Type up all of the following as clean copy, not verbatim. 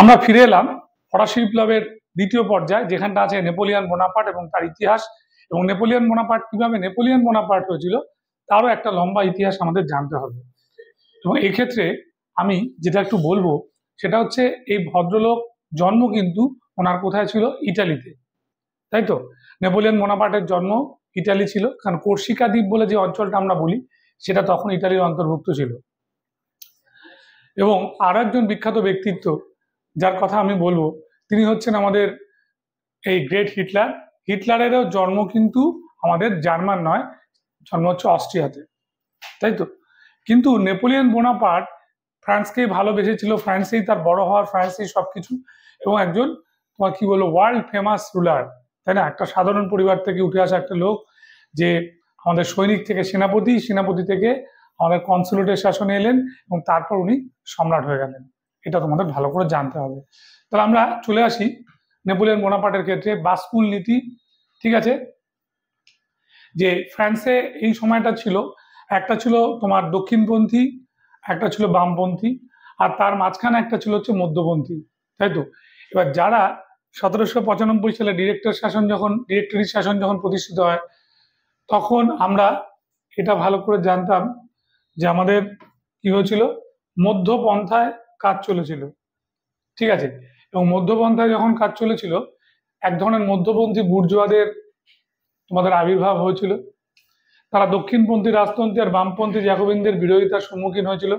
আমরা ফিরে এলাম ফরাসি বিপ্লবের দ্বিতীয় পর্যায়ে, যেখানটা আছে নেপোলিয়ন বোনাপার্ট এবং তার ইতিহাস, এবং নেপোলিয়ন বোনাপার্ট কিভাবে নেপোলিয়ন বোনাপার্ট হয়েছিল তারও একটা লম্বা ইতিহাস আমাদের জানতে হবে। এবং এই ক্ষেত্রে আমি যেটা একটু বলবো সেটা হচ্ছে এই ভদ্রলোক জন্ম কিন্তু ওনার কোথায় ছিল? ইটালিতে, তাই তো? নেপোলিয়ন বোনাপার্টের জন্ম ইটালি ছিল, কারণ কর্সিকা দ্বীপ বলে যে অঞ্চলটা আমরা বলি সেটা তখন ইটালির অন্তর্ভুক্ত ছিল। এবং আর একজন বিখ্যাত ব্যক্তিত্ব যার কথা আমি বলবো, তিনি হচ্ছেন আমাদের এই গ্রেট হিটলার। হিটলারেরও জন্ম কিন্তু আমাদের জার্মান নয়, জন্ম হচ্ছে অস্ট্রিয়াতে, তাই তো? কিন্তু নেপোলিয়ন বোনাপার্ট ফ্রান্সকেই ভালোবেসেছিল, ফ্রান্সেই তার বড় হওয়ার, ফ্রান্সেই সবকিছু, এবং একজন তোমার কি বলবো ওয়ার্ল্ড ফেমাস রুলার, তাই না? একটা সাধারণ পরিবার থেকে উঠে আসা একটা লোক, যে আমাদের সৈনিক থেকে সেনাপতি, সেনাপতি থেকে আমাদের কনসুলেটের শাসনে এলেন এবং তারপর উনি সম্রাট হয়ে গেলেন। এটা তোমাদের ভালো করে জানতে হবে। তাহলে আমরা চলে আসি নেপোলিয়ন বোনাপার্টের ক্ষেত্রে বাসকুল নীতি। ঠিক আছে, যে ফ্রান্সে এই সময়টা ছিল, একটা ছিল তোমার দক্ষিণপন্থী, একটা ছিল বামপন্থী, আর তার মাঝখানে একটা ছিল হচ্ছে মধ্যপন্থী, তাই তো? এবার যারা 1795 সালে ডিরেক্টরি শাসন যখন প্রতিষ্ঠিত হয়, তখন আমরা এটা ভালো করে জানতাম যে আমাদের কি হয়েছিল, মধ্যপন্থায় কাজ চলেছিল। ঠিক আছে, এবং মধ্যপন্থায় যখন কাজ চলেছিল, এক ধরনের মধ্যপন্থী বুর্জোয়াদের তোমাদের আবির্ভাব হয়েছিল। তারা দক্ষিণপন্থী রাজতন্ত্রী আর বামপন্থী জ্যাকোবিনদের বিরোধিতার সম্মুখীন হয়েছিল।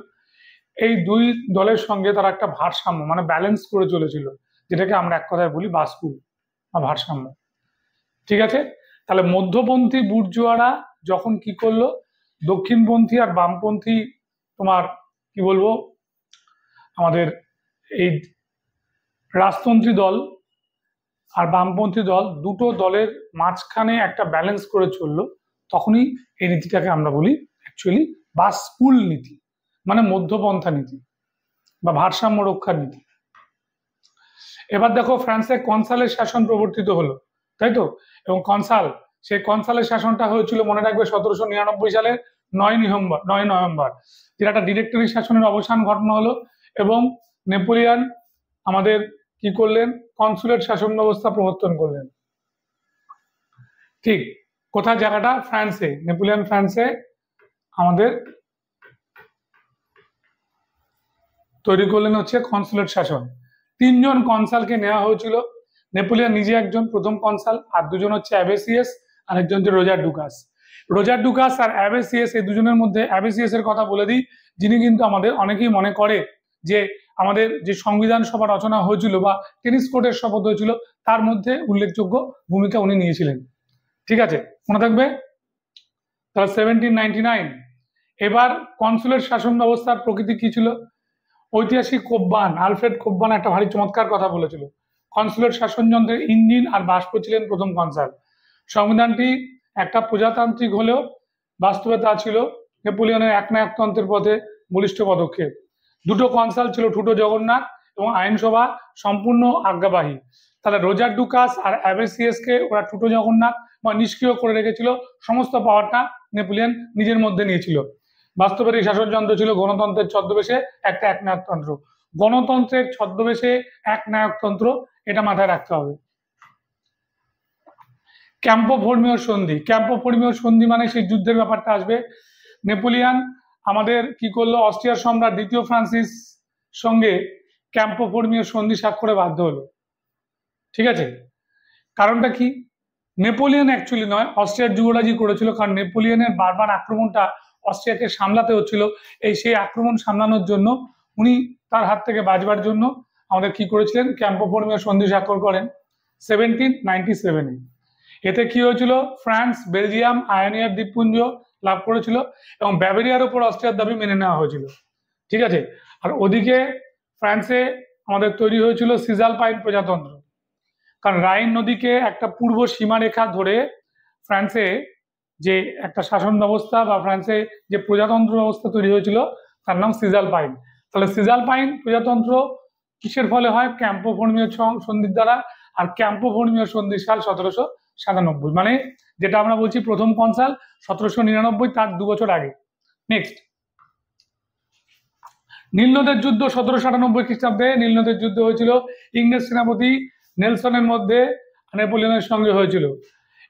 এই দুই দলের সঙ্গে তারা একটা ভারসাম্য মানে ব্যালেন্স করে চলেছিল, যেটাকে আমরা এক কথায় বলি বাসকুল বা ভারসাম্য। ঠিক আছে, তাহলে মধ্যপন্থী বুর্জোয়ারা যখন কি করলো, দক্ষিণপন্থী আর বামপন্থী তোমার কি বলবো আমাদের এই রাজতন্ত্রী দল আর বামপন্থী দল, দুটো দলের মাঝখানে একটা ব্যালেন্স করে চললো, তখনই এই নীতিটাকে আমরা বলি অ্যাকচুয়ালি বাসকুল নীতি, মানে মধ্যপন্থা নীতি বা ভারসাম্য রক্ষার নীতি। এবার দেখো, ফ্রান্সে কনসালের শাসন প্রবর্তিত হলো, তাই তো? এবং সেই কনসালের শাসনটা হয়েছিল মনে রাখবে 1799 সালের 9 নভেম্বর, যেটা একটা ডিরেক্টরি শাসনের অবসান ঘটানো হলো, এবং নেপোলিয়ন আমাদের কি করলেন? কনসুলেট শাসন ব্যবস্থা প্রবর্তন করলেন। ঠিক কোথায় জায়গাটা? ফ্রান্সে। নেপোলিয়ন ফ্রান্সে আমাদের তৈরি করলেন হচ্ছে কনসুলেট শাসন। 3 জন কনসালকে নেওয়া হয়েছিল। নেপোলিয়ন নিজে একজন প্রথম কনসাল, আর দুজন হচ্ছে অ্যাবেসিয়াস আর একজন হচ্ছে রোজার ডুকাস। রোজার ডুকাস আর অ্যাবেসিয়াস, এই দুজনের মধ্যে অ্যাবেসিয়াস এর কথা বলে দিই, যিনি কিন্তু আমাদের অনেকেই মনে করে যে আমাদের যে সংবিধান সভা রচনা হয়েছিল বা টেনিস কোর্টের শপথ হয়েছিল, তার মধ্যে উল্লেখযোগ্য ভূমিকা উনি নিয়েছিলেন। ঠিক আছে, মনে থাকবে। তাহলে 1799 এবার কনসুলেট শাসন ব্যবস্থার প্রকৃতি কি ছিল? ঐতিহাসিক কোব্বান, আলফ্রেড কোব্বান একটা ভারী চমৎকার কথা বলেছিল। কনসুলেট শাসনযন্ত্রের ইঞ্জিন আর বাষ্প ছিলেন প্রথম কনসাল। সংবিধানটি একটা প্রজাতান্ত্রিক হলেও বাস্তবে তা ছিল নেপোলিয়নের একনায়কতন্ত্রের পথে বলিষ্ঠ পদক্ষেপ। দুটো কনসাল ছিল, ঠুটো জগন্নাথ, এবং আইনসভা সম্পূর্ণ আজ্ঞাবাহী। তাহলে রোজার ডুকাস আর অ্যাবেসিয়াসকে ওরা ঠুটো জগন্নাথ বা নিষ্ক্রিয় করে রেখেছিল, সমস্ত পাওয়ারটা নেপোলিয়ন নিজের মধ্যে নিয়েছিল। বাস্তবের এই শাসনযন্ত্র ছিল গণতন্ত্রের ছদ্মবেশে একটা একনায়কতন্ত্র। গণতন্ত্রের ছদ্মবেশে একনায়কতন্ত্র, এটা মাথায় রাখতে হবে। ক্যাম্পোফোর্মিও সন্ধি। ক্যাম্পোফোর্মিও সন্ধি মানে সেই যুদ্ধের ব্যাপারটা আসবে। নেপোলিয়ন আমাদের কি করলো? অস্ট্রিয়ার সম্রাট দ্বিতীয় ফ্রান্সিস সঙ্গে ক্যাম্পোফোর্মিও সন্ধি স্বাক্ষরে বাধ্য হলো। ঠিক আছে, কারণটা কি? নেপোলিয়ন অ্যাকচুয়ালি নয়, অস্ট্রিয়ার যুবরাজই করেছিল, কারণ নেপোলিয়নের বারবার আক্রমণটা অস্ট্রিয়াকে সামলাতে হচ্ছিল। সেই আক্রমণ সামলানোর জন্য উনি তার হাত থেকে বাঁচবার জন্য আমাদের কি করেছিলেন? ক্যাম্পোফোর্মিও সন্ধি স্বাক্ষর করেন 1797-এ। এতে কি হয়েছিল? ফ্রান্স, বেলজিয়াম, আয়োনিয়ার দ্বীপপুঞ্জ লাভ করেছিল, এবং ব্যাভারিয়ার উপর অস্ট্রিয়ার দাবি মেনে নেওয়া হয়েছিল। ঠিক আছে, আর ওদিকে ফ্রান্সে আমাদের তৈরি হয়েছিল সিজালপাইন প্রজাতন্ত্র, কারণ রাইন নদীকে একটা পূর্ব সীমারেখা ধরে ফ্রান্সে যে একটা শাসন ব্যবস্থা বা ফ্রান্সে যে প্রজাতন্ত্র ব্যবস্থা তৈরি হয়েছিল তার নাম সিজালপাইন। তাহলে সিজালপাইন প্রজাতন্ত্র কিসের ফলে হয়? ক্যাম্পোফোর্মিও সন্ধির দ্বারা। আর ক্যাম্পোফোর্মিও সন্ধি সাল 1797, মানে যেটা আমরা বলছি প্রথম কনসাল 1799, তার 2 বছর আগে। নেক্সট, নীলনদের যুদ্ধ 1798 খ্রিস্টাব্দে নীলনদের যুদ্ধ হয়েছিল ইংরেজ সেনাপতি নেলসনের মধ্যে নেপোলিয়নের সঙ্গে হয়েছিল।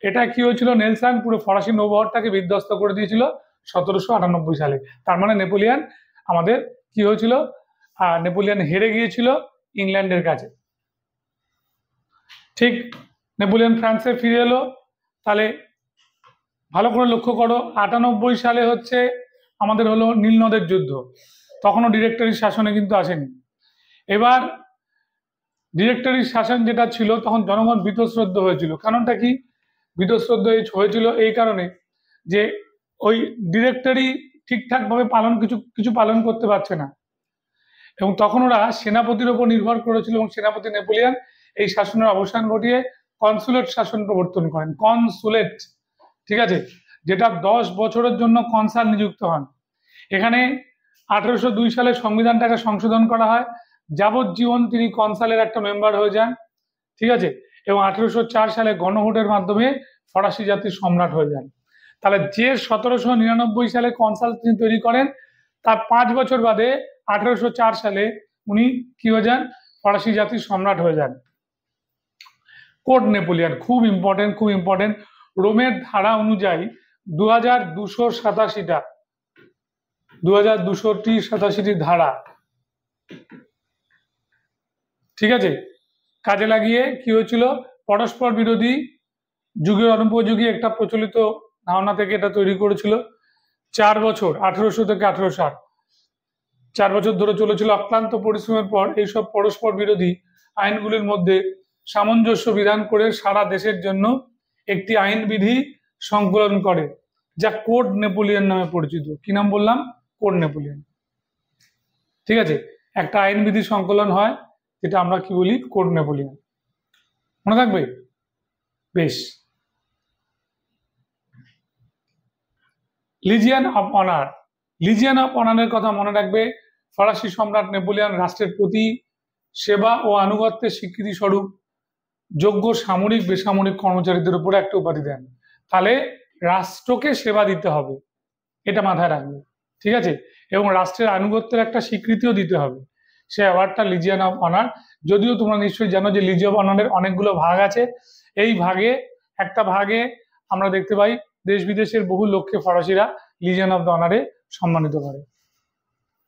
এটা কি হয়েছিল, নেলসন পুরো ফরাসি নৌবহরটাকে বিধ্বস্ত করে দিয়েছিল 1798 সালে। তার মানে নেপোলিয়ন আমাদের কি হয়েছিল, নেপোলিয়ন হেরে গিয়েছিল ইংল্যান্ডের কাছে। ঠিক নেপোলিয়ন ফ্রান্সে ফিরে এলো। তাহলে ভালো করে লক্ষ্য করো, 98 সালে হচ্ছে আমাদের হলো নীলনদের যুদ্ধ, তখনও ডিরেক্টরি শাসনে কিন্তু আসেনি। এবার ডিরেক্টরি শাসন যেটা ছিল তখন জনগণ বীতশ্রদ্ধ হয়েছিল। কারণটা কি বীতশ্রদ্ধ হয়েছিল? এই কারণে যে ওই ডিরেক্টরি ঠিকঠাক ভাবে কিছু পালন করতে পারছে না, এবং তখন ওরা সেনাপতির উপর নির্ভর করেছিল, এবং সেনাপতি নেপোলিয়ন এই শাসনের অবসান ঘটিয়ে কনসুলেট শাসন প্রবর্তন করেন। কনসুলেট, ঠিক আছে, যেটা 10 বছরের জন্য কনসাল নিযুক্ত হন। এখানে 1802 সালে সংবিধানটাকে সংশোধন করা হয়, যাবজ্জীবন তিনি কনসালের একটা মেম্বার হয়ে যান, ঠিক আছে, এবং 1804 সালে গণভোটের মাধ্যমে ফরাসি জাতির সম্রাট হয়ে যান। তাহলে যে 1799 সালে কনসাল তিনি তৈরি করেন, তার 5 বছর বাদে 1804 সালে উনি কি হয়ে যান, ফরাসি জাতির সম্রাট হয়ে যান। কোড নেপোলিয়ন খুব ইম্পর্টেন্ট, খুব ইম্পর্টেন্ট। রোমের ধারা অনুযায়ী 2287টি ধারা, ঠিক আছে, কাজে লাগিয়ে কি হয়েছিল, পরস্পর বিরোধী যুগের অনুপযোগী একটা প্রচলিত ধারণা থেকে এটা তৈরি করেছিল। 4 বছর 1800 থেকে 1860 4 বছর ধরে চলেছিল অক্লান্ত পরিশ্রমের পর এইসব পরস্পর বিরোধী আইনগুলির মধ্যে সামঞ্জস্য বিধান করে সারা দেশের জন্য একটি আইন বিধি সংকলন করে, যা কোড নেপোলিয়ন নামে পরিচিত। কি নাম বললাম? কোড নেপোলিয়ন, ঠিক আছে, একটা আইন বিধি সংকলন হয় যেটা আমরা কি বলি, কোড নেপোলিয়ন। মনে থাকবে? বেশ। Legion of honour, legion of অনারের কথা মনে রাখবে। ফরাসি সম্রাট নেপোলিয়ন রাষ্ট্রের প্রতি সেবা ও আনুগত্যের স্বীকৃতি স্বরূপ যোগ্য সামরিক বেসামরিক কর্মচারীদের উপরে একটা উপাধি দেন। তাহলে রাষ্ট্রকে সেবা দিতে হবে, এটা মাথায় রাখবে, ঠিক আছে, এবং রাষ্ট্রের আনুগত্যের একটা স্বীকৃতিও দিতে হবে। সে অ্যাওয়ার্ডটা লিজিয়ন অফ অনার। যদিও তোমরা নিশ্চয়ই জানো যে লিজিয়ন অফ অনারের অনেকগুলো ভাগ আছে। এই একটা ভাগে আমরা দেখতে পাই দেশ বিদেশের বহু লোককে ফরাসিরা লিজিয়ন অফ দ্য অনারে সম্মানিত করে,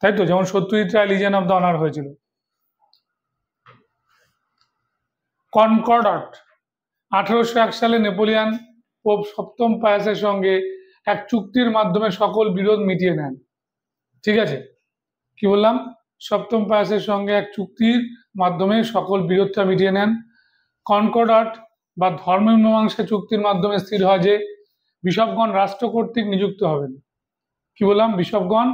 তাই তো, যেমন Satyajit Ray legion of the honour হয়েছিল। কনকর্ডাট, 1801 সালে নেপোলিয়ন পোপ 7ম পায়াসের সঙ্গে এক চুক্তির মাধ্যমে সকল বিরোধ মিটিয়ে নেন, ঠিক আছে, কি বললাম, 7ম পায়াসের সঙ্গে এক চুক্তির মাধ্যমে সকল বিরোধটা মিটিয়ে নেন। কনকর্ডাট বা ধর্মমীমাংসা চুক্তির মাধ্যমে স্থির হয় যে বিশপগণ রাষ্ট্র কর্তৃক নিযুক্ত হবেন। কি বললাম? বিশপগণ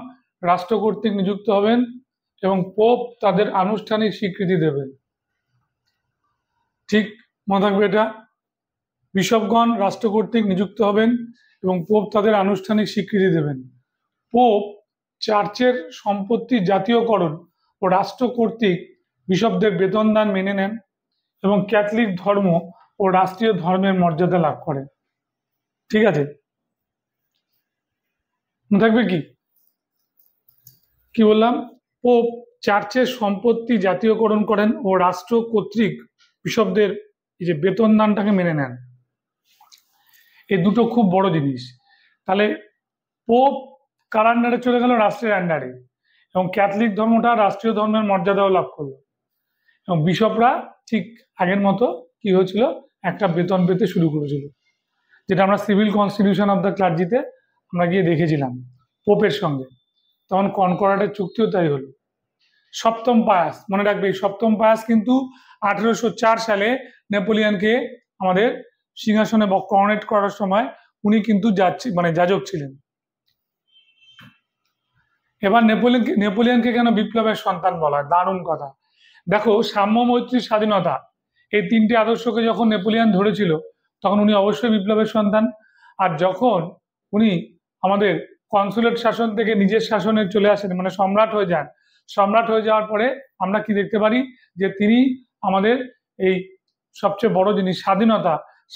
রাষ্ট্র কর্তৃক নিযুক্ত হবেন এবং পোপ তাদের আনুষ্ঠানিক স্বীকৃতি দেবেন। ঠিক মনে থাকবে এটা, বিশপগণ রাষ্ট্র কর্তৃক নিযুক্ত হবেন এবং পোপ তাদের আনুষ্ঠানিক স্বীকৃতি দেবেন। পোপ চার্চের সম্পত্তি জাতীয়করণ ও রাষ্ট্র কর্তৃক বিশপদের বেতন দান মেনে নেন এবং ক্যাথলিক ধর্ম ও রাষ্ট্রীয় ধর্মের মর্যাদা লাভ করে, ঠিক আছে, মনে থাকবে কি বললাম, পোপ চার্চের সম্পত্তি জাতীয়করণ করেন ও রাষ্ট্র কর্তৃক বিশপদের এই যে বেতন দানটাকে মেনে নেন। এই দুটো খুব বড় জিনিস। তাহলে পোপ কার আন্ডারে চলে গেল? রাষ্ট্রের আন্ডারে, এবং ক্যাথলিক ধর্মটা রাষ্ট্রীয় ধর্মের মর্যাদাও লাভ করলো, এবং বিশপরা ঠিক আগের মতো কি হয়েছিল, একটা বেতন পেতে শুরু করেছিল, যেটা আমরা সিভিল কনস্টিটিউশন অফ দ্য ক্লার্জিতে আমরা গিয়ে দেখেছিলাম পোপের সঙ্গে। তখন কনকর্ডাটের চুক্তিও তাই হলো। 7ম পায়াস, মনে রাখবে, 7ম পায়াস কিন্তু 1804 সালে নেপোলিয়নকে আমাদের সিংহাসনে করোনেট করার সময় উনি কিন্তু যাজক ছিলেন। এবার নেপোলিয়নকে কেন বিপ্লবের সন্তান বলা হয়? দারুণ কথা। দেখো, সাম্য, মৈত্রী, স্বাধীনতা, এই 3টি আদর্শকে যখন নেপোলিয়ন ধরেছিল তখন উনি অবশ্যই বিপ্লবের সন্তান। আর যখন উনি আমাদের কনসুলেট শাসন থেকে নিজের শাসনে চলে আসেন, মানে সম্রাট হয়ে যান, সম্রাট হয়ে যাওয়ার পরে আমরা কি দেখতে পারি যে তিনি আমাদের এই সবচেয়ে বড় জিনিস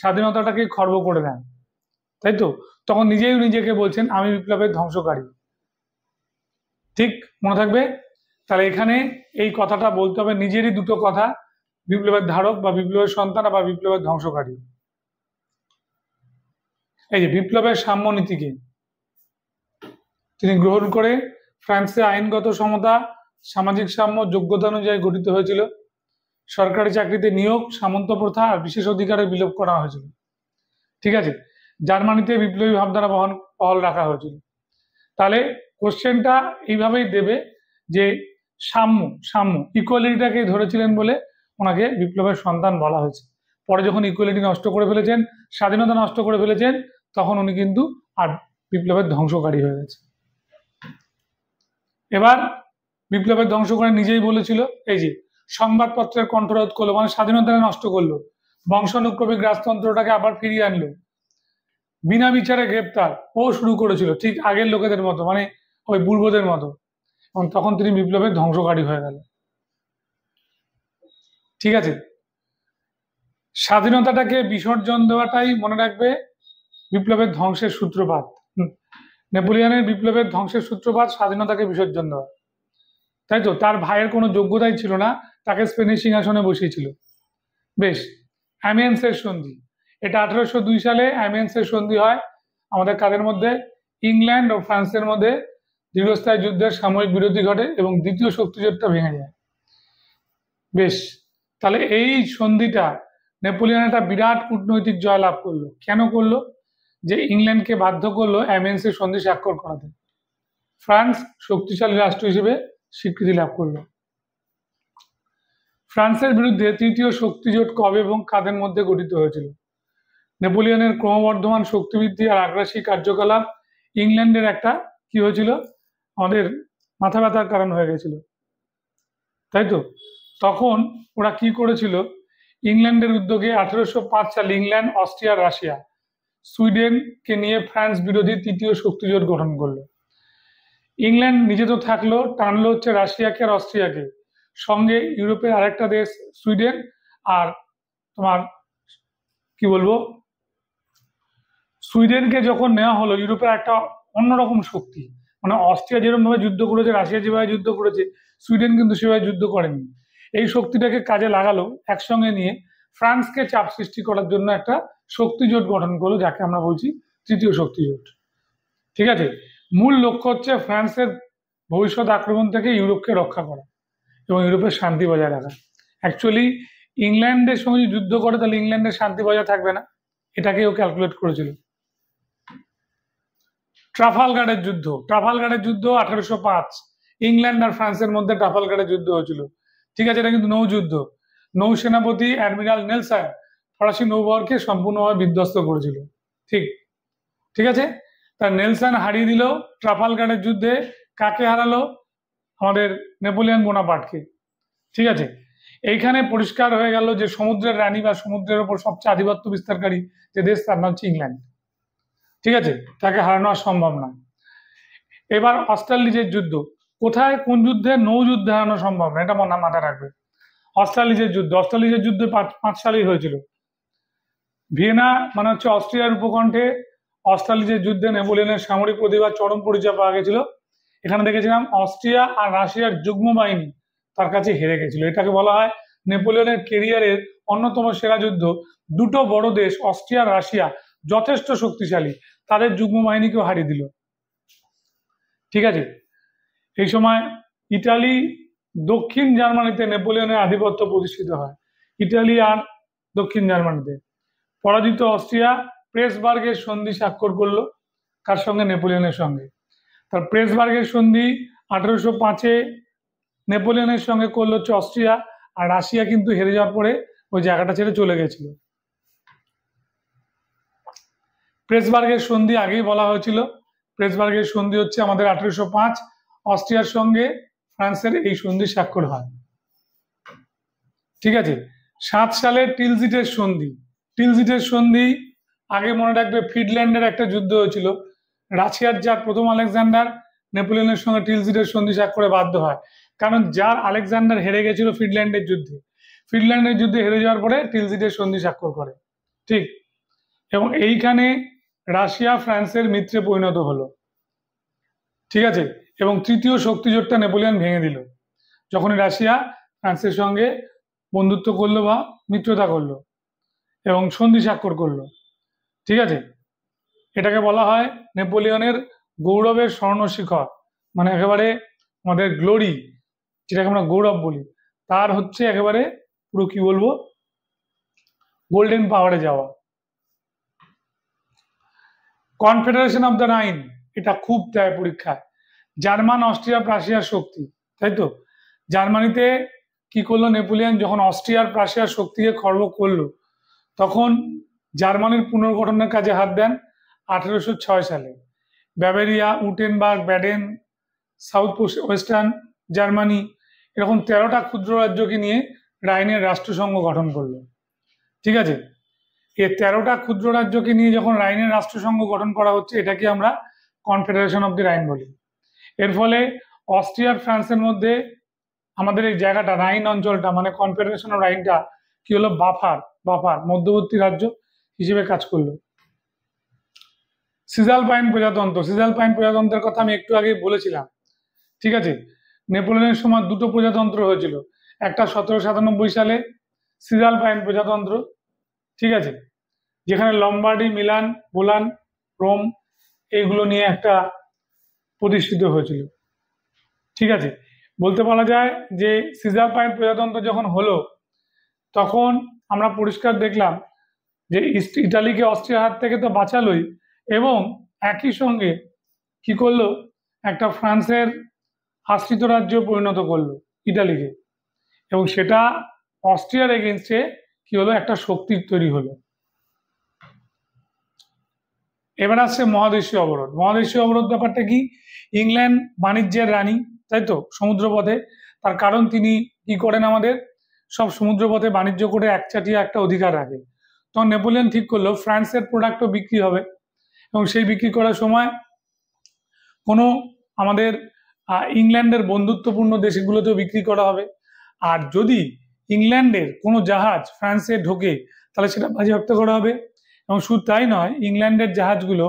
স্বাধীনতাটাকে খর্ব করে দেন, তাই তো। তখন নিজেই নিজেকে বলছেন আমি বিপ্লবের ধ্বংসকারী, ঠিক মনে থাকবে। তাহলে এখানে এই কথাটা বলতে হবে, নিজেরই দুটো কথা, বিপ্লবের ধারক বা বিপ্লবের সন্তান আবার বিপ্লবের ধ্বংসকারী। এই যে বিপ্লবের সাম্য নীতিকে তিনি গ্রহণ করে ফ্রান্সে আইনগত সমতা, সামাজিক সাম্য, যোগ্যতা অনুযায়ী গঠিত হয়েছিল। সরকারি চাকরিতে নিয়োগ, সামন্ত প্রথা আর বিশেষ অধিকারের বিলোপ করা হয়েছিল। ঠিক আছে, জার্মানিতে বিপ্লবী ভাবধারা বহাল রাখা হয়েছিল। তাহলে কোশ্চেনটা এইভাবেই দেবে যে সাম্য সাম্য ইকুয়ালিটিটাকে ধরেছিলেন বলে ওনাকে বিপ্লবের সন্তান বলা হয়েছে। পরে যখন ইকুয়ালিটি নষ্ট করে ফেলেছেন, স্বাধীনতা নষ্ট করে ফেলেছেন, তখন উনি কিন্তু আর বিপ্লবের ধ্বংসকারী হয়ে গেছে। এবার বিপ্লবের ধ্বংস করে নিজেই বলেছিল, এই যে সংবাদপত্রের কণ্ঠরোধ করলো, মানে স্বাধীনতা নষ্ট করলো, বংশানুক্রমিক রাজতন্ত্রটাকে আবার ফিরিয়ে আনলো, বিনা বিচারে গ্রেপ্তার ও শুরু করেছিল, ঠিক আগের লোকেদের মতো, মানে ওই পূর্বদের মতো। এবং তখন তিনি বিপ্লবের ধ্বংসকারী হয়ে গেল। ঠিক আছে, স্বাধীনতাটাকে বিসর্জন দেওয়াটাই মনে রাখবে বিপ্লবের ধ্বংসের সূত্রপাত। নেপোলিয়নের বিপ্লবের ধ্বংসের সূত্রপাত স্বাধীনতাকে বিসর্জন দেওয়া। তাই তো, তার ভাইয়ের কোনো যোগ্যতাই ছিল না, তাকে স্পেনের সিংহাসনে বসিয়েছিল। বেশ, অ্যামিয়েন্সের সন্ধি, এটা 1802 সালে অ্যামিয়েন্সের সন্ধি হয় আমাদের কাদের মধ্যে? ইংল্যান্ড ও ফ্রান্সের মধ্যে দীর্ঘস্থায়ী যুদ্ধের সাময়িক বিরতি ঘটে এবং দ্বিতীয় শক্তিজোটটা ভেঙে যায়। বেশ, তাহলে এই সন্ধিটা নেপোলিয়ন একটা বিরাট কূটনৈতিক জয় লাভ করলো। কেন করলো? যে ইংল্যান্ডকে বাধ্য করলো অ্যামিয়েন্সের সন্ধি স্বাক্ষর করাতে। ফ্রান্স শক্তিশালী রাষ্ট্র হিসেবে স্বীকৃতি লাভ করলো। ফ্রান্সের বিরুদ্ধে তৃতীয় শক্তিজোট কবে এবং কাদের মধ্যে গঠিত হয়েছিল? নেপোলিয়নের ক্রমবর্ধমান শক্তিবৃদ্ধি আর আগ্রাসী কার্যকলাপ ইংল্যান্ডের একটা কি হয়েছিল, আমাদের মাথা ব্যথার কারণ হয়ে গেছিল, তাই তো। তখন ওরা কি করেছিল, ইংল্যান্ডের উদ্যোগে 1805 সালে ইংল্যান্ড, অস্ট্রিয়া, রাশিয়া, সুইডেনকে নিয়ে ফ্রান্স বিরোধী তৃতীয় শক্তিজোট গঠন করলো। ইংল্যান্ড নিজে তো থাকলো, টানলো হচ্ছে রাশিয়াকে আর অস্ট্রিয়াকে, সঙ্গে ইউরোপের আরেকটা দেশ সুইডেন, আর তোমার কি বলবো, সুইডেনকে যখন নেওয়া হলো, ইউরোপের একটা অন্যরকম শক্তি, মানে অস্ট্রিয়া যেরকম ভাবে যুদ্ধ করেছে, রাশিয়া যেভাবে যুদ্ধ করেছে, সুইডেন কিন্তু সেভাবে যুদ্ধ করেনি। এই শক্তিটাকে কাজে লাগালো, একসঙ্গে নিয়ে ফ্রান্সকে চাপ সৃষ্টি করার জন্য একটা শক্তিজোট গঠন করলো, যাকে আমরা বলছি তৃতীয় শক্তিজোট। ঠিক আছে, মূল লক্ষ্য হচ্ছে ফ্রান্সের ভবিষ্যৎ আক্রমণ থেকে ইউরোপকে রক্ষা করা এবং ইউরোপের শান্তি বজায় রাখা। অ্যাকচুয়ালি ইংল্যান্ডের সঙ্গে যদি যুদ্ধ করে তাহলে ইংল্যান্ডের শান্তি বজায় থাকবে না, এটাকেও ক্যালকুলেট করেছিল। ট্রাফালগারের যুদ্ধ, ট্রাফালগারের যুদ্ধ 1805, ইংল্যান্ড আর ফ্রান্সের মধ্যে ট্রাফালগারের যুদ্ধ হয়েছিল। ঠিক আছে, এটা কিন্তু নৌযুদ্ধ। নৌসেনাপতি অ্যাডমিরাল নেলসন ফরাসি নৌবহরকে সম্পূর্ণভাবে বিধ্বস্ত করেছিল। ঠিক ঠিক আছে, তার নেলসন হারিয়ে দিল ট্রাফালগারের যুদ্ধে। কাকে হারালো? আমাদের নেপোলিয়ন বোনাপার্টকে। ঠিক আছে, এইখানে পরিষ্কার হয়ে গেল যে সমুদ্রের রানী বা সমুদ্রের ওপর সবচেয়ে আধিপত্য বিস্তারকারী যে দেশ, তার নাম হচ্ছে ইংল্যান্ড। ঠিক আছে, তাকে হারানো সম্ভব না। এবার অস্ট্রালিজের যুদ্ধ, কোথায় কোন যুদ্ধে? নৌ যুদ্ধে হারানো সম্ভব না, এটা মাথায় রাখবে। অস্ট্রালিজের যুদ্ধ, অস্ট্রালিজের যুদ্ধ 5 সালেই হয়েছিল। ভিয়েনা মানে হচ্ছে অস্ট্রিয়ার উপকণ্ঠে অস্ট্রালিজের যুদ্ধে নেপোলিয়নের সামরিক প্রতিভা চরম পরিচয় পাওয়া গেছিল। এখানে দেখেছিলাম অস্ট্রিয়া আর রাশিয়ার যুগ্ম বাহিনী তার কাছে হেরে গেছিল। এটাকে বলা হয় নেপোলিয়নের কেরিয়ারের অন্যতম সেরা যুদ্ধ। দুটো বড় দেশ অস্ট্রিয়া আর রাশিয়া যথেষ্ট শক্তিশালী, তাদের যুগ্ম বাহিনীকেও হারিয়ে দিল। ঠিক আছে, এই সময় ইটালি দক্ষিণ জার্মানিতে নেপোলিয়নের আধিপত্য প্রতিষ্ঠিত হয়। ইটালি আর দক্ষিণ জার্মানিতে পরাজিত অস্ট্রিয়া প্রেসবার্গের সন্ধি স্বাক্ষর করলো, কার সঙ্গে? নেপোলিয়নের সঙ্গে। তার প্রেসবার্গের সন্ধি 1805-এ নেপোলিয়নের সঙ্গে করলো হচ্ছে অস্ট্রিয়া, আর রাশিয়া কিন্তু হেরে যাওয়ার পরে ওই জায়গাটা ছেড়ে চলে গেছিল। প্রেসবার্গের সন্ধি আগেই বলা হয়েছিল, প্রেসবার্গের সন্ধি হচ্ছে আমাদের 1805, অস্ট্রিয়ার সঙ্গে ফ্রান্সের এই সন্ধি স্বাক্ষর হয়। ঠিক আছে, 7 সালে টিলজিটের সন্ধি, টিলজিটের সন্ধি আগে মনে রাখবে ফিনল্যান্ডের একটা যুদ্ধ হয়েছিল। রাশিয়ার যার প্রথম আলেকজান্ডার নেপোলিয়নের সঙ্গে টিলজিটের সন্ধি স্বাক্ষরে বাধ্য হয়, কারণ যার আলেকজান্ডার হেরে গেছিল ফিনল্যান্ডের যুদ্ধে, ফিনল্যান্ডের যুদ্ধে হেরে যাওয়ার পরে টিলজিটের সন্ধি স্বাক্ষর করে। ঠিক, এবং এইখানে রাশিয়া ফ্রান্সের মিত্রে পরিণত হলো। ঠিক আছে, এবং তৃতীয় শক্তিজোটটা নেপোলিয়ন ভেঙে দিল। যখনই রাশিয়া ফ্রান্সের সঙ্গে বন্ধুত্ব করলো বা মিত্রতা করলো এবং সন্ধি স্বাক্ষর করলো। ঠিক আছে, এটাকে বলা হয় নেপোলিয়নের গৌরবের স্বর্ণ শিখর, মানে একেবারে আমাদের গ্লোরি, যেটাকে আমরা গৌরব বলি, তার হচ্ছে একেবারে পুরো কি বলবো গোল্ডেন পাওয়ারে যাওয়া। কনফেডারেশন অফ দ্য রাইন, এটা খুব দেয় পরীক্ষায়। জার্মান, অস্ট্রিয়া, প্রাশিয়ার শক্তি, তাই তো? জার্মানিতে কি করলো নেপোলিয়ন, যখন অস্ট্রিয়ার প্রাশিয়ার শক্তিকে খর্ব করলো, তখন জার্মানির পুনর্গঠনের কাজে হাত দেন 1806 সালে। ব্যাভারিয়া, উটেনবার্গ, ব্যাডেন, সাউথ ওয়েস্টার্ন জার্মানি, এরকম 13টা ক্ষুদ্র রাজ্যকে নিয়ে রাইনের রাষ্ট্রসংঘ গঠন করলো। ঠিক আছে, এই 13টা ক্ষুদ্র রাজ্যকে নিয়ে যখন রাইনের রাষ্ট্রসংঘ গঠন করা হচ্ছে, এটাকে আমরা কনফেডারেশন অফ দি রাইন বলি। এর ফলে অস্ট্রিয়া আর ফ্রান্সের মধ্যে আমাদের এই জায়গাটা, রাইন অঞ্চলটা, মানে কনফেডারেশন অফ রাইনটা কি হলো, বাফার মধ্যবর্তী রাজ্য হিসেবে কাজ করলো। সিজালপাইন প্রজাতন্ত্রের কথা আমি একটু আগে বলেছিলাম। ঠিক আছে, নেপোলিয়নের সময় দুটো প্রজাতন্ত্র হয়েছিল, একটা 1797 সালে সিজালপাইন প্রজাতন্ত্র, ঠিক আছে, যেখানে লম্বার্ডি, মিলান, বোলান, রোম এইগুলো নিয়ে একটা প্রতিষ্ঠিত হয়েছিল। ঠিক আছে, বলতে পারা যায় যে সিজালপাইন প্রজাতন্ত্র যখন হলো, তখন আমরা পরিষ্কার দেখলাম যে ইস্ট ইটালিকে অস্ট্রিয়ার হাত থেকে তো বাঁচালোই, এবং একই সঙ্গে কি করলো, একটা ফ্রান্সের আশ্রিত রাজ্য পরিণত করলো ইটালিকে, এবং সেটা অস্ট্রিয়ার এগেনস্টে কি হলো, একটা শক্তির তৈরি হলো। এবার আসছে মহাদেশীয় অবরোধ। মহাদেশীয় অবরোধ ব্যাপারটা কি, ইংল্যান্ড বাণিজ্যের রানী, তাই তো, সমুদ্রপথে, তার কারণ তিনি কি করেন, আমাদের সব সমুদ্রপথে বাণিজ্য করে একচাটিয়া একটা অধিকার রাখে। তখন নেপোলিয়ন ঠিক করলো ফ্রান্সের প্রোডাক্টও বিক্রি হবে, এবং সেই বিক্রি করার সময় কোনো আমাদের ইংল্যান্ডের বন্ধুত্বপূর্ণ দেশগুলোতেও বিক্রি করা হবে। আর যদি ইংল্যান্ডের কোনো জাহাজ ফ্রান্সে ঢোকে, তাহলে সেটা বাজেয়াপ্ত করা হবে। এবং শুধু তাই নয়, ইংল্যান্ডের জাহাজগুলো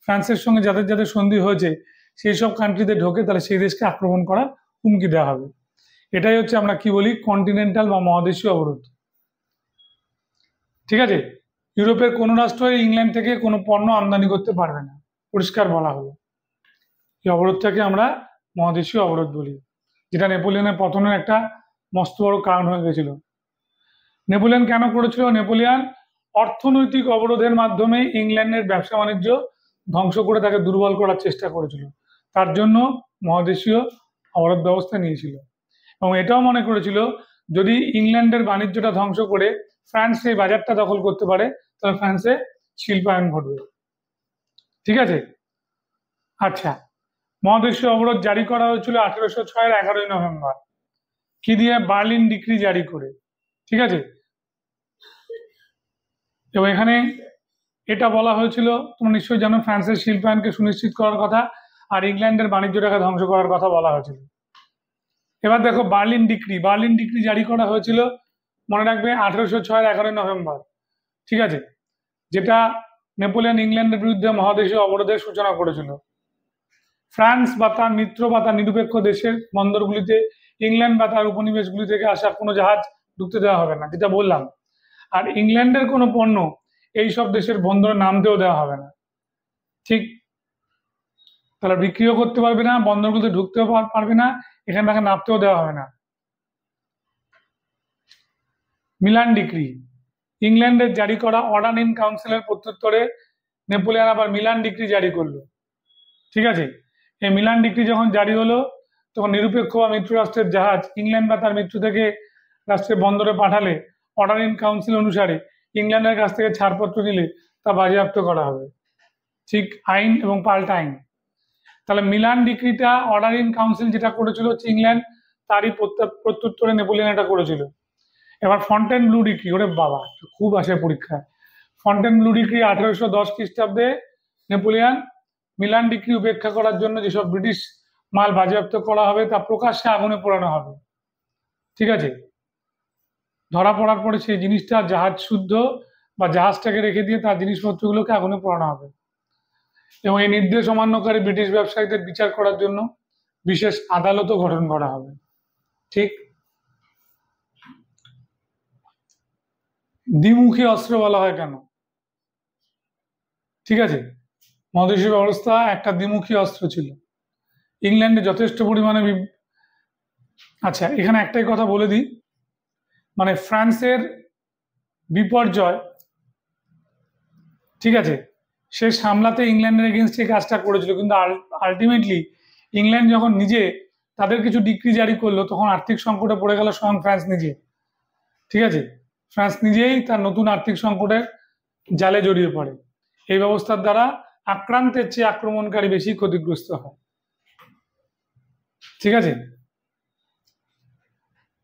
ফ্রান্সের সঙ্গে যাদের যাদের সন্ধি হয়েছে সেই সব কান্ট্রিতে ঢোকে, তাহলে সেই দেশকে আক্রমণ করার হুমকি দেওয়া হবে। এটাই হচ্ছে আমরা কি বলি, কন্টিনেন্টাল বা মহাদেশীয় অবরোধ। ঠিক আছে, ইউরোপের কোনো রাষ্ট্রই ইংল্যান্ড থেকে কোনো পণ্য আমদানি করতে পারবে না, পরিষ্কার বলা হলো। এই অবরোধটাকে আমরা মহাদেশীয় অবরোধ বলি, যেটা নেপোলিয়নের পতনের একটা মস্ত বড় কারণ হয়ে গেছিল। নেপোলিয়ন কেন করেছিল? নেপোলিয়ন অর্থনৈতিক অবরোধের মাধ্যমে ইংল্যান্ডের ব্যবসা বাণিজ্য ধ্বংস করে তাকে দুর্বল করার চেষ্টা করেছিল, তার জন্য মহাদেশীয় অবরোধ ব্যবস্থা নিয়েছিল। এবং এটাও মনে করেছিল যদি ইংল্যান্ডের বাণিজ্যটা ধ্বংস করে ফ্রান্স সেই বাজারটা দখল করতে পারে, তাহলে ফ্রান্সে শিল্পায়ন ঘটবে। ঠিক আছে, আচ্ছা, মহাদেশীয় অবরোধ জারি করা হয়েছিল 1806 11 নভেম্বর, কি দিয়ে? বার্লিন ডিক্রি জারি করে। ঠিক আছে, এবং এখানে এটা বলা হয়েছিল, তোমরা নিশ্চয়ই জানো, ফ্রান্সের শিল্পায়নকে সুনিশ্চিত করার কথা আর ইংল্যান্ডের বাণিজ্যটাকে ধ্বংস করার কথা বলা হয়েছিল। এবার দেখো বার্লিন ডিক্রি জারি করা হয়েছিল, মনে রাখবে, 1806 11 নভেম্বর। ঠিক আছে, যেটা নেপোলিয়ন ইংল্যান্ডের বিরুদ্ধে মহাদেশীয় অবরোধের সূচনা করেছিল। ফ্রান্স বা তার মিত্র বা তার নিরপেক্ষ দেশের বন্দরগুলিতে ইংল্যান্ড বা তার উপনিবেশগুলি থেকে আসা কোনো জাহাজ ঢুকতে দেওয়া হবে না, যেটা বললাম। আর ইংল্যান্ডের কোনো পণ্য এই সব দেশের বন্দরে নামতেও দেওয়া হবে না। ঠিক, তারা বিক্রিও করতে পারবে না, বন্দরগুলোতে ঢুকতেও পারবে না, এখানে তাকে নামতেও দেওয়া হবে না। মিলান ডিক্রি, ইংল্যান্ডের জারি করা অর্ডার ইন কাউন্সিলের প্রত্যুত্তরে নেপোলিয়ন আবার মিলান ডিক্রি জারি করলো। ঠিক আছে, এই মিলান ডিক্রি যখন জারি হলো, তখন নিরপেক্ষ বা মিত্র রাষ্ট্রের জাহাজ ইংল্যান্ড বা তার মিত্র থেকে রাষ্ট্রের বন্দরে পাঠালে অর্ডার ইন কাউন্সিল অনুসারে ইংল্যান্ডের কাছ থেকে ছাড়পত্র নিলে তা বাজেয়াপ্ত করা হবে। ঠিক, আইন এবং পাল্টা আইন। তাহলে মিলান ডিক্রিটা, অর্ডার ইন কাউন্সিল যেটা করেছিল হচ্ছে ইংল্যান্ড, তারই প্রত্যুত্তরে নেপোলিয়ন এটা করেছিল। এবার ফন্টেনব্লু ডিক্রি, ওরে বাবা খুব আসে পরীক্ষায়। ফন্টেনব্লু ডিক্রি 1810 খ্রিস্টাব্দে নেপোলিয়ন মিলান ডিক্রি উপেক্ষা করার জন্য যেসব ব্রিটিশ মাল বাজেয়াপ্ত করা হবে তা প্রকাশ্যে আগুনে পোড়ানো হবে। ঠিক আছে, ধরা পড়ার পরে সেই জিনিসটা জাহাজ শুদ্ধ বা জাহাজটাকে রেখে দিয়ে তার জিনিসপত্রগুলোকে আগুনে পোড়ানো হবে। এবং এই নির্দেশ অমান্যকারী ব্রিটিশ ব্যবসায়ীদের বিচার করার জন্য বিশেষ আদালতও গঠন করা হবে। ঠিক, দ্বিমুখী অস্ত্র বলা হয় কেন? ঠিক আছে, মহাদেশীয় ব্যবস্থা একটা দ্বিমুখী অস্ত্র ছিল। ইংল্যান্ডে যথেষ্ট পরিমাণে আচ্ছা, এখানে একটাই কথা বলে দিই, মানে ফ্রান্সের বিপর্যয়, ঠিক আছে, সে সামলাতে ইংল্যান্ডের এগেনস্টে কাজটা করেছিল, কিন্তু আলটিমেটলি ইংল্যান্ড যখন নিজে তাদের কিছু ডিক্রি জারি করলো, তখন আর্থিক সংকটে পড়ে গেল স্বয়ং ফ্রান্স নিজে। ঠিক আছে, ফ্রান্স নিজেই তার নতুন আর্থিক সংকটের জালে জড়িয়ে পড়ে। এই ব্যবস্থার দ্বারা আক্রান্তের চেয়ে আক্রমণকারী বেশি ক্ষতিগ্রস্ত হয়। ঠিক আছে,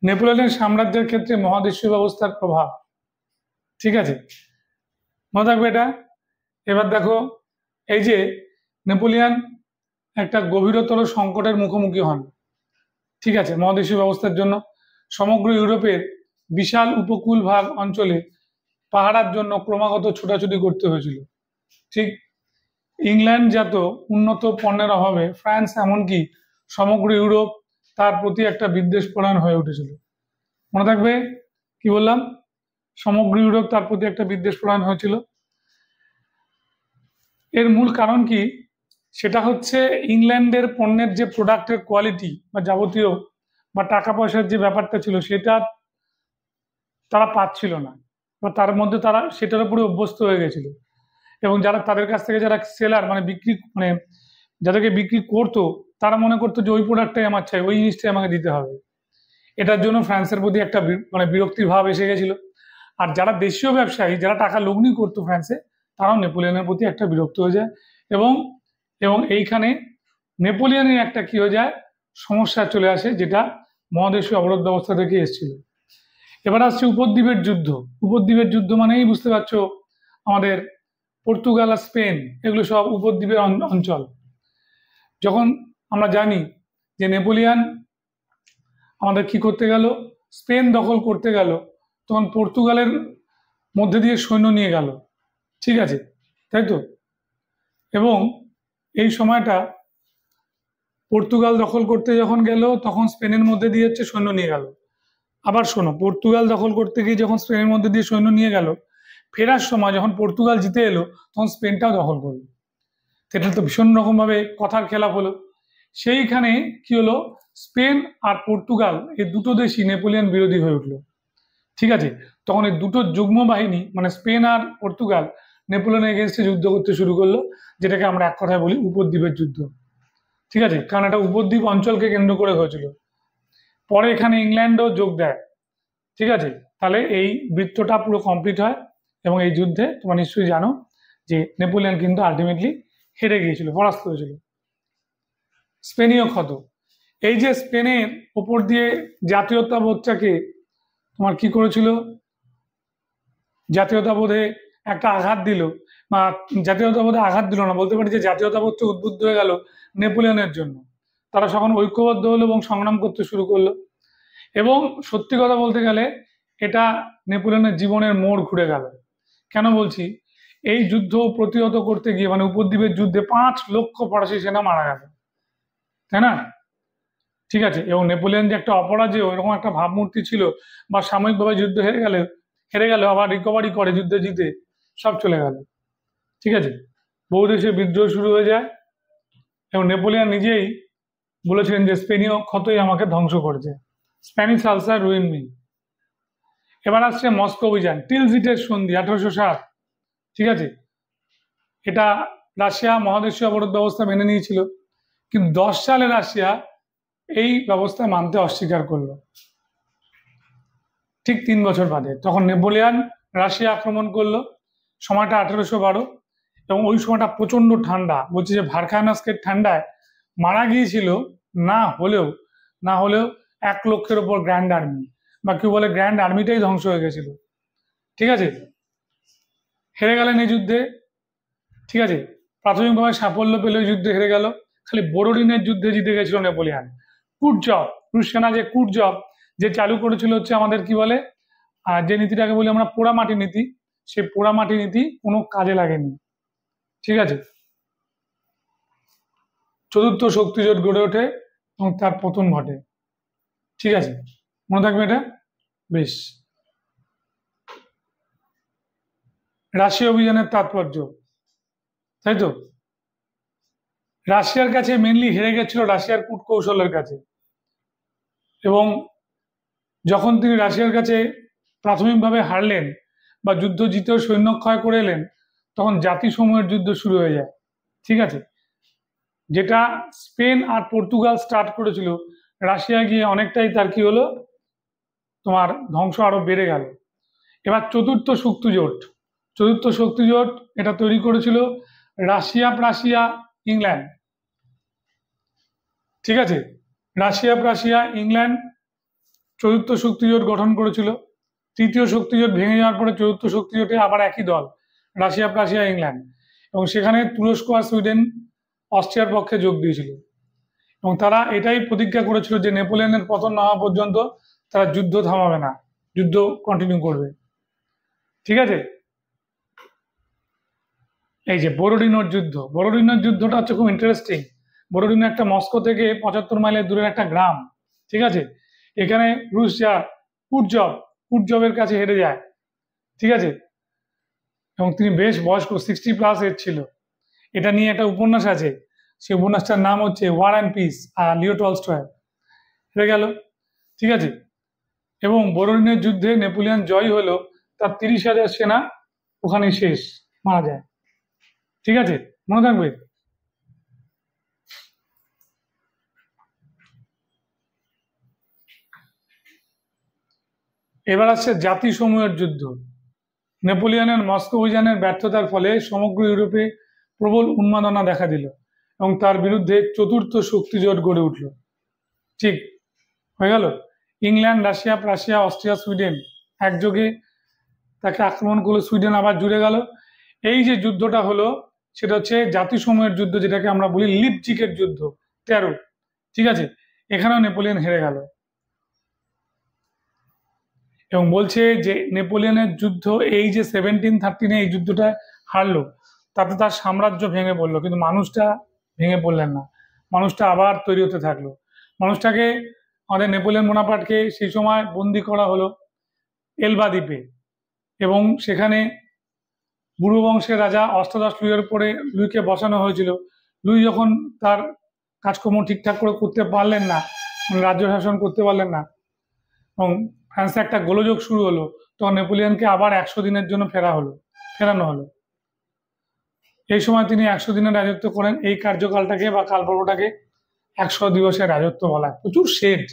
নেপোলিয়নের সাম্রাজ্যের ক্ষেত্রে মহাদেশীয় ব্যবস্থার প্রভাব। ঠিক আছে, মনে থাকবে এটা। এবার দেখো, এই যে নেপোলিয়ন একটা গভীরতর সংকটের মুখোমুখি হন। ঠিক আছে, মহাদেশীয় ব্যবস্থার জন্য সমগ্র ইউরোপের বিশাল উপকূল ভাগ অঞ্চলে পাহারার জন্য ক্রমাগত ছোটাছুটি করতে হয়েছিল। ঠিক, ইংল্যান্ড যত উন্নত পণ্যের অভাবে ফ্রান্স এমনকি সমগ্র ইউরোপ তার প্রতি একটা বিদ্বেষ পরায়ণ হয়ে উঠেছিল। মনে থাকবে কি বললাম, সমগ্র ইউরোপ তার প্রতি একটা বিদ্বেষ পরায়ণ হয়েছিল। এর মূল কারণ কি? সেটা হচ্ছে ইংল্যান্ডের পণ্যের যে প্রোডাক্টের কোয়ালিটি বা যাবতীয় বা টাকা পয়সার যে ব্যাপারটা ছিল, সেটা তারা পাচ্ছিল না, বা তার মধ্যে তারা সেটার উপরে অভ্যস্ত হয়ে গেছিল। এবং যারা তাদের কাছ থেকে যারা সেলার মানে বিক্রি মানে যাদেরকে বিক্রি করতো, তারা মনে করতো যে ওই প্রোডাক্টটাই আমার চাই, ওই জিনিসটাই আমাকে দিতে হবে। এটার জন্য ফ্রান্সের প্রতি একটা মানে বিরক্তির ভাব এসে গেছিল। আর যারা দেশীয় ব্যবসায়ী, যারা টাকা লগ্নি করতো ফ্রান্সে, তারাও নেপোলিয়নের প্রতি একটা বিরক্ত হয়ে যায়। এবং এবং এইখানে নেপোলিয়নের একটা কি হয়ে যায়, সমস্যা চলে আসে, যেটা মহাদেশীয় অবরোধ ব্যবস্থা থেকে এসেছিল। এবার আসছে উপদ্বীপের যুদ্ধ। উপদ্বীপের যুদ্ধ মানেই বুঝতে পারছো, আমাদের পর্তুগাল আর স্পেন এগুলো সব উপদ্বীপের অঞ্চল। যখন আমরা জানি যে নেপোলিয়ন আমাদের কি করতে গেল, স্পেন দখল করতে গেল, তখন পর্তুগালের মধ্যে দিয়ে সৈন্য নিয়ে গেল। ঠিক আছে, তাই তো? এবং এই সময়টা পর্তুগাল দখল করতে যখন গেল, তখন স্পেনের মধ্যে দিয়ে হচ্ছে সৈন্য নিয়ে গেল। আবার শোনো, পর্তুগাল দখল করতে গিয়ে যখন স্পেনের মধ্যে দিয়ে সৈন্য নিয়ে গেল, ফেরার সময় যখন পর্তুগাল জিতে এলো, তখন স্পেনটাও দখল করলো। সেটা তো ভীষণ রকমভাবে কথার খেলাপ হলো। সেইখানে কি হলো, স্পেন আর পর্তুগাল এই দুটো দেশই নেপোলিয়ন বিরোধী হয়ে উঠলো। ঠিক আছে, তখন এই দুটো যুগ্ম বাহিনী মানে স্পেন আর পর্তুগাল নেপোলিয়নের এগেনস্টে যুদ্ধ করতে শুরু করলো, যেটাকে আমরা এক কথায় বলি উপদ্বীপের যুদ্ধ। ঠিক আছে, কারণ এটা উপদ্বীপ অঞ্চলকে কেন্দ্র করে হয়েছিল। পরে এখানে ইংল্যান্ডও যোগ দেয়। ঠিক আছে, তাহলে এই বৃত্তটা পুরো কমপ্লিট হয়। এবং এই যুদ্ধে তোমরা নিশ্চয়ই জানো যে নেপোলিয়ন কিন্তু আলটিমেটলি হেরে গিয়েছিল, পরাস্ত হয়েছিল। স্পেনীয় ক্ষত। এই যে স্পেনের ওপর দিয়ে জাতীয়তাবোধটাকে তোমার কি করেছিল, জাতীয়তাবোধে একটা আঘাত দিল, বা জাতীয়তাবোধে আঘাত দিল না, বলতে পারি যে জাতীয়তাবোধটা উদ্বুদ্ধ হয়ে গেল নেপোলিয়নের জন্য। তারা তখন ঐক্যবদ্ধ হলো এবং সংগ্রাম করতে শুরু করলো। এবং সত্যি কথা বলতে গেলে এটা নেপোলিয়নের জীবনের মোড় ঘুরে গেল। কেন বলছি, এই যুদ্ধ প্রতিহত করতে গিয়ে মানে উপদ্বীপের যুদ্ধে 5 লক্ষ ফরাসি সেনা মারা গেল, তাই না? ঠিক আছে, এবং নেপোলিয়ন যে একটা অপরাজেয় এরকম একটা ভাবমূর্তি ছিল, বা সাময়িকভাবে যুদ্ধ হেরে গেল আবার রিকভারি করে যুদ্ধে জিতে সব চলে গেল। ঠিক আছে, বহু দেশে বিদ্রোহ শুরু হয়ে যায়, এবং নেপোলিয়ন নিজেই বলেছিলেন যে স্পেনীয় ক্ষতই আমাকে ধ্বংস করেছে, স্প্যানিশ আলসার রুইন মি। এবার আসছে মস্কো অভিযান, টিলজিটের সন্ধি 1807। ঠিক আছে, এটা রাশিয়া মহাদেশীয় অবরোধ ব্যবস্থা মেনে নিয়েছিল, কিন্তু 10 সালে রাশিয়া এই ব্যবস্থা মানতে অস্বীকার করলো। ঠিক 3 বছর বাদে তখন নেপোলিয়ন রাশিয়া আক্রমণ করলো। সময়টা 1812, এবং ওই সময়টা প্রচন্ড ঠান্ডা। বলছে যে ভারখানাস্কের ঠান্ডায় মারা গিয়েছিল না হলেও 1 লক্ষের ওপর গ্র্যান্ড আর্মি, বা কেউ বলে গ্র্যান্ড আর্মিটাই ধ্বংস হয়ে গেছিল। ঠিক আছে, হেরে গেলেন এই যুদ্ধে। ঠিক আছে, প্রাথমিকভাবে সাফল্য পেলে যুদ্ধে হেরে গেল, খালি বোরোডিনের যুদ্ধে জিতে গেছিল নেপোলিয়ন। কুটজব, রুশ সেনা যে কুটজব যে চালু করেছিল হচ্ছে আমাদের কি বলে, যে নীতিটাকে বলি আমরা পোড়ামাটি নীতি, সেই পোড়ামাটি নীতি কোনো কাজে লাগেনি। ঠিক আছে, চতুর্থ শক্তিজোট গড়ে ওঠে এবং তার পতন ঘটে। ঠিক আছে, মনে থাকবে এটা। বেশ, রাশিয়া অভিযানের তাৎপর্য, তাই তো? রাশিয়ার কাছে মেনলি হেরে গেছিল রাশিয়ার কূটকৌশলের কাছে, এবং যখন তিনি রাশিয়ার কাছে প্রাথমিকভাবে হারলেন বা যুদ্ধ জিতেও সৈন্যক্ষয় করে এলেন, তখন জাতিসমূহের যুদ্ধ শুরু হয়ে যায়। ঠিক আছে, যেটা স্পেন আর পর্তুগাল স্টার্ট করেছিল, রাশিয়া গিয়ে অনেকটাই তার কি হলো, তোমার ধ্বংস আরো বেড়ে গেল। এবার চতুর্থ শক্তি জোট, চতুর্থ শক্তি জোট এটা তৈরি করেছিল রাশিয়া, প্রাশিয়া, ইংল্যান্ড। ঠিক আছে, রাশিয়া, প্রাশিয়া, ইংল্যান্ড চতুর্থ শক্তি জোট গঠন করেছিল। তৃতীয় শক্তি জোট ভেঙে যাওয়ার পরে চতুর্থ শক্তি জোটে আবার একই দল, রাশিয়া, প্রাশিয়া, ইংল্যান্ড, এবং সেখানে তুরস্ক আর সুইডেন অস্ট্রিয়ার পক্ষে যোগ দিয়েছিল। এবং তারা এটাই প্রতিজ্ঞা করেছিল যে নেপোলিয়নের পতন না হওয়া পর্যন্ত তারা যুদ্ধ থামাবে না, যুদ্ধ কন্টিনিউ করবে। ঠিক আছে, এই যে বরোডিনোর যুদ্ধ, বরোডিনোর যুদ্ধটা হচ্ছে খুব ইন্টারেস্টিং। বরোডিনো একটা মস্কো থেকে 75 মাইলের দূরের একটা গ্রাম। ঠিক আছে, এখানে রুশিয়া কুটজবের কাছে হেরে যায়। ঠিক আছে, এবং তিনি বেশ বয়স্ক, 60+ এজ ছিল। এটা নিয়ে একটা উপন্যাস আছে, সেই উপন্যাসটার নাম হচ্ছে war and peace, Leo Tolstoy. হেরে গেল। ঠিক আছে, এবং বরোডিনের যুদ্ধে নেপোলিয়ন জয় হলো, তার 30,000 সেনা ওখানে শেষ, মারা যায়। ঠিক আছে, মনে থাকবে। এবার আসছে জাতিসমূহের যুদ্ধ। নেপোলিয়নের মস্কো অভিযানের ব্যর্থতার ফলে সমগ্র ইউরোপে প্রবল উন্মাদনা দেখা দিল এবং তার বিরুদ্ধে চতুর্থ শক্তি জোট গড়ে উঠল। ঠিক হয়ে গেল, England, Russia, Prussia, Austria, Sweden একযোগে তাকে আক্রমণ করলো। সুইডেন আবার জুড়ে গেল। এই যে যুদ্ধটা হলো সেটা হচ্ছে জাতিসমূহের যুদ্ধ, যেটাকে আমরা বলি লিপজিগের যুদ্ধ, 13। ঠিক আছে, এখানেও নেপোলিয়ন হেরে গেল। এবং বলছে যে নেপোলিয়নের যুদ্ধ, এই যে 1713 এই যুদ্ধটা হারলো, তাতে তার সাম্রাজ্য ভেঙে পড়লো, কিন্তু মানুষটা ভেঙে পড়লেন না। মানুষটা আবার তৈরি হতে থাকলো। মানুষটাকে, আমাদের নেপোলিয়ন বোনাপার্টকে সেই সময় বন্দি করা হলো এলবা দ্বীপে, এবং সেখানে বুড়ো বংশের রাজা অষ্টাদশ লুইয়ের পরে লুইকে বসানো হয়েছিল। লুই যখন তার কাজকর্ম ঠিকঠাক করে করতে পারলেন না, রাজ্য শাসন করতে পারলেন না, এবং ফ্রান্সে একটা গোলযোগ শুরু হলো, তখন নেপোলিয়নকে আবার 100 দিনের জন্য ফেরানো হলো। এই সময় তিনি 100 দিনের রাজত্ব করেন। এই কার্যকালটাকে বা কালপর্বটাকে 100 দিবসের রাজত্ব বলা হয়। প্রচুর শেড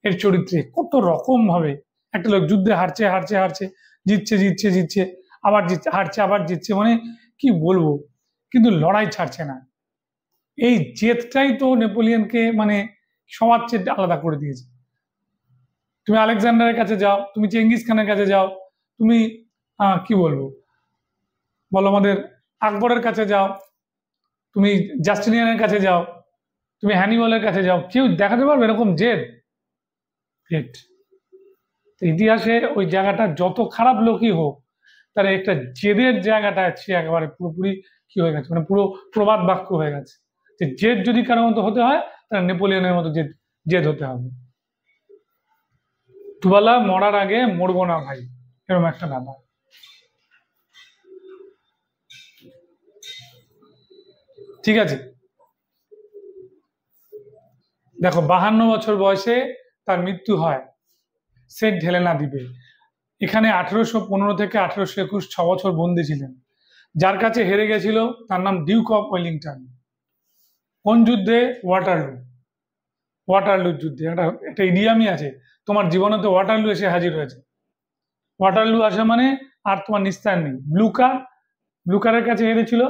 এর চরিত্রে, কত রকম ভাবে একটা লোক যুদ্ধে হারছে হারছে হারছে, জিতছে জিতছে জিতছে, আবার জিতছে, হারছে আবার জিতছে, মানে কি বলবো, কিন্তু লড়াই ছাড়ছে না। এই জেদটাই তো নেপোলিয়নকে মানে সবার চেয়ে আলাদা করে দিয়েছে। তুমি আলেকজান্ডারের কাছে যাও, তুমি চেঙ্গিস খানের কাছে যাও, তুমি কি বলবো, বলো আমাদের আকবরের কাছে যাও, তুমি জাস্টিনিয়ানের কাছে যাও, তুমি হ্যানিবলের কাছে যাও, কেউ দেখাতে পারবে এরকম জেদ? ইতিহাসে ওই জায়গাটা যত খারাপ লোকই হোক, তার একটা জেদের জায়গাটা আছে একেবারে পুরোপুরি কি হয়ে গেছে, মানে পুরো প্রবাদ বাক্য হয়ে গেছে যে জেদ যদি কারোর মতো হতে হয়, তাহলে নেপোলিয়নের মতো জেদ হতে হবে। দুবেলা মরার আগে মরবো না ভাই, এরকম একটা ব্যাপার। ঠিক আছে, দেখো 52 বছর বয়সে তার মৃত্যু হয় সেন্ট হেলেনা দ্বীপে। এখানে 1815 থেকে 1821 6 বছর বন্দী ছিলেন। যার কাছে হেরে গেছিল তার নাম ডিউক অফ ওয়েলিংটন। কোন যুদ্ধে? ওয়াটারলুর যুদ্ধে। একটা ইডিয়ামই আছে, তোমার জীবনে তো ওয়াটারলু এসে হাজির হয়েছে। ওয়াটারলু আসে মানে আর তোমার নিস্তার নেই। ব্লুকারের কাছে হেরেছিল।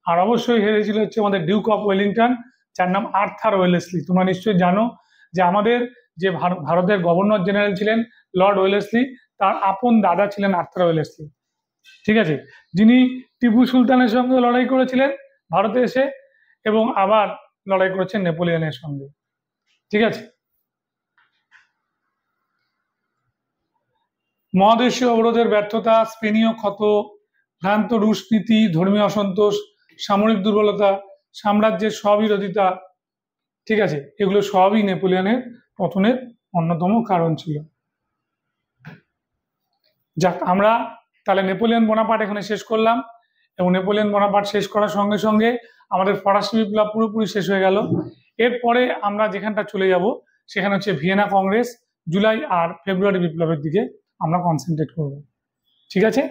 আর অবশ্যই হেরেছিল হচ্ছে আমাদের ডিউক অফ ওয়েলিংটন, যার নাম আর্থার ওয়েলেসলি। তোমরা নিশ্চয়ই জানো যে আমাদের যে ভারতের গভর্নর জেনারেল ছিলেন লর্ড ওয়েলেসলি, তার আপন দাদা ছিলেন আর্থার ওয়েলেসলি। ঠিক আছে, যিনি টিপু সুলতানের সঙ্গে লড়াই করেছিলেন ভারতে এসে, এবং আবার লড়াই করেছেন নেপোলিয়নের সঙ্গে। ঠিক আছে, মহাদেশীয় অবরোধের ব্যর্থতা, স্পেনীয় ক্ষত, ভ্রান্ত রুশ নীতি, ধর্মীয় অসন্তোষ, সামরিক দুর্বলতা, সাম্রাজ্যের স্ববিরোধিতা, ঠিক আছে, এগুলো সবই নেপোলিয়নের পতনের অন্যতম কারণ ছিল। যাক, আমরা তাহলে নেপোলিয়ন বোনাপার্ট এখানে শেষ করলাম, এবং নেপোলিয়ন বোনাপার্ট শেষ করার সঙ্গে সঙ্গে আমাদের ফরাসি বিপ্লব পুরোপুরি শেষ হয়ে গেল। এরপরে আমরা যেখানটা চলে যাব সেখানে হচ্ছে ভিয়েনা কংগ্রেস, জুলাই আর ফেব্রুয়ারি বিপ্লবের দিকে আমরা কনসেন্ট্রেট করব। ঠিক আছে।